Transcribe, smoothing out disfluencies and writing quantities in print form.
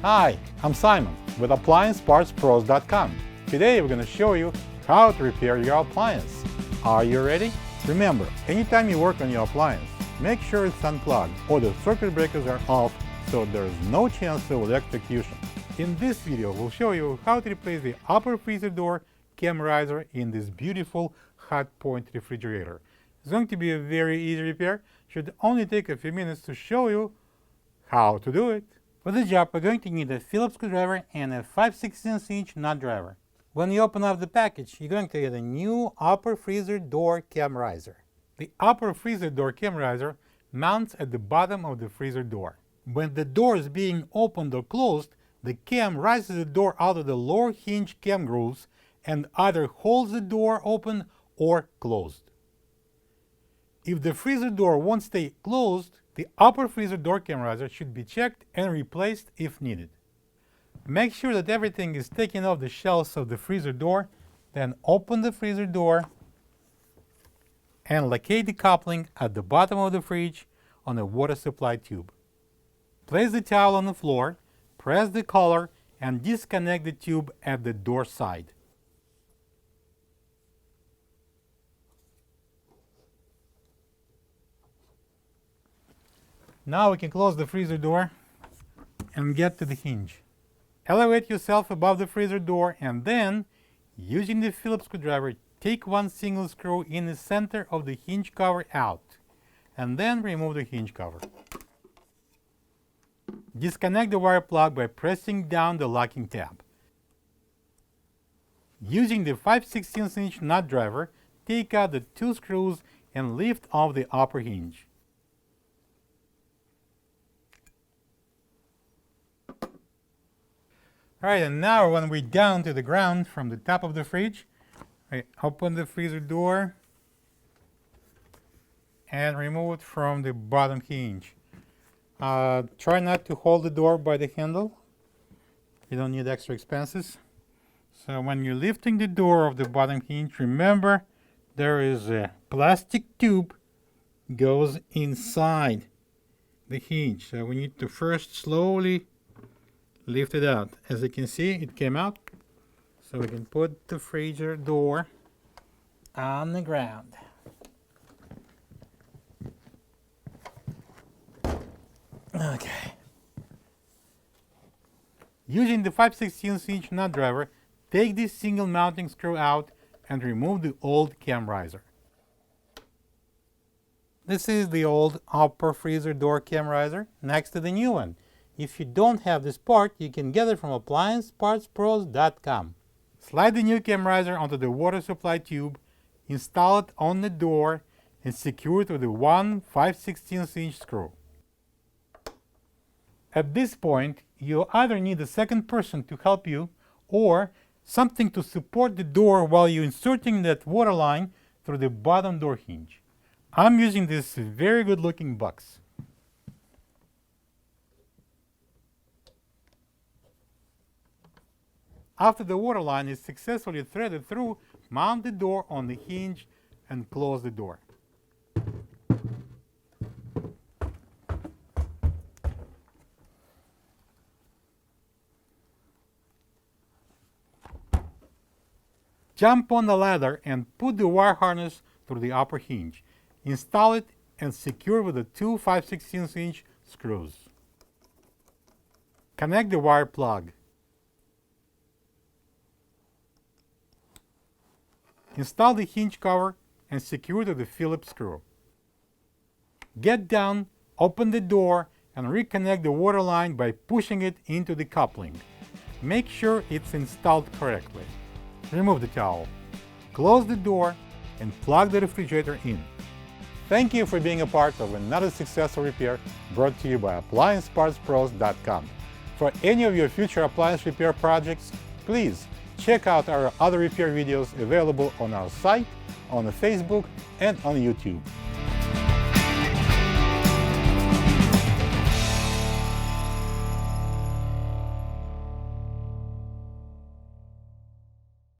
Hi, I'm Simon with AppliancePartsPros.com. Today we're going to show you how to repair your appliance. Are you ready? Remember, anytime you work on your appliance, make sure it's unplugged or the circuit breakers are off so there is no chance of electrocution. In this video, we'll show you how to replace the upper freezer door cam riser in this beautiful Hotpoint refrigerator. It's going to be a very easy repair. Should only take a few minutes to show you how to do it. For this job, we're going to need a Phillips screwdriver and a 5/16" nut driver. When you open up the package, you're going to get a new upper freezer door cam riser. The upper freezer door cam riser mounts at the bottom of the freezer door. When the door is being opened or closed, the cam rises the door out of the lower hinge cam grooves and either holds the door open or closed. If the freezer door won't stay closed, the upper freezer door cam riser should be checked and replaced if needed. Make sure that everything is taken off the shelves of the freezer door, then open the freezer door and locate the coupling at the bottom of the fridge on a water supply tube. Place the towel on the floor, press the collar, and disconnect the tube at the door side. Now we can close the freezer door and get to the hinge. Elevate yourself above the freezer door and then, using the Phillips screwdriver, take one single screw in the center of the hinge cover out, and then remove the hinge cover. Disconnect the wire plug by pressing down the locking tab. Using the 5/16" nut driver, take out the two screws and lift off the upper hinge. Alright, and now when we're down to the ground from the top of the fridge, I open the freezer door and remove it from the bottom hinge. Try not to hold the door by the handle. You don't need extra expenses. So when you're lifting the door of the bottom hinge, remember there is a plastic tube goes inside the hinge. So we need to first slowly lift it out. As you can see, it came out. So we can put the freezer door on the ground. Okay. Using the 5/16" nut driver, take this single mounting screw out and remove the old cam riser. This is the old upper freezer door cam riser next to the new one. If you don't have this part, you can get it from AppliancePartsPros.com. Slide the new cam riser onto the water supply tube, install it on the door, and secure it with a 1 5/16" screw. At this point, you either need a second person to help you or something to support the door while you're inserting that water line through the bottom door hinge. I'm using this very good looking box. After the water line is successfully threaded through, mount the door on the hinge and close the door. Jump on the ladder and put the wire harness through the upper hinge. Install it and secure with the two 5/16" screws. Connect the wire plug. Install the hinge cover and secure to the Phillips screw. Get down, open the door, and reconnect the water line by pushing it into the coupling. Make sure it's installed correctly. Remove the towel. Close the door and plug the refrigerator in. Thank you for being a part of another successful repair brought to you by AppliancePartsPros.com. For any of your future appliance repair projects, please check out our other repair videos available on our site, on Facebook, and on YouTube.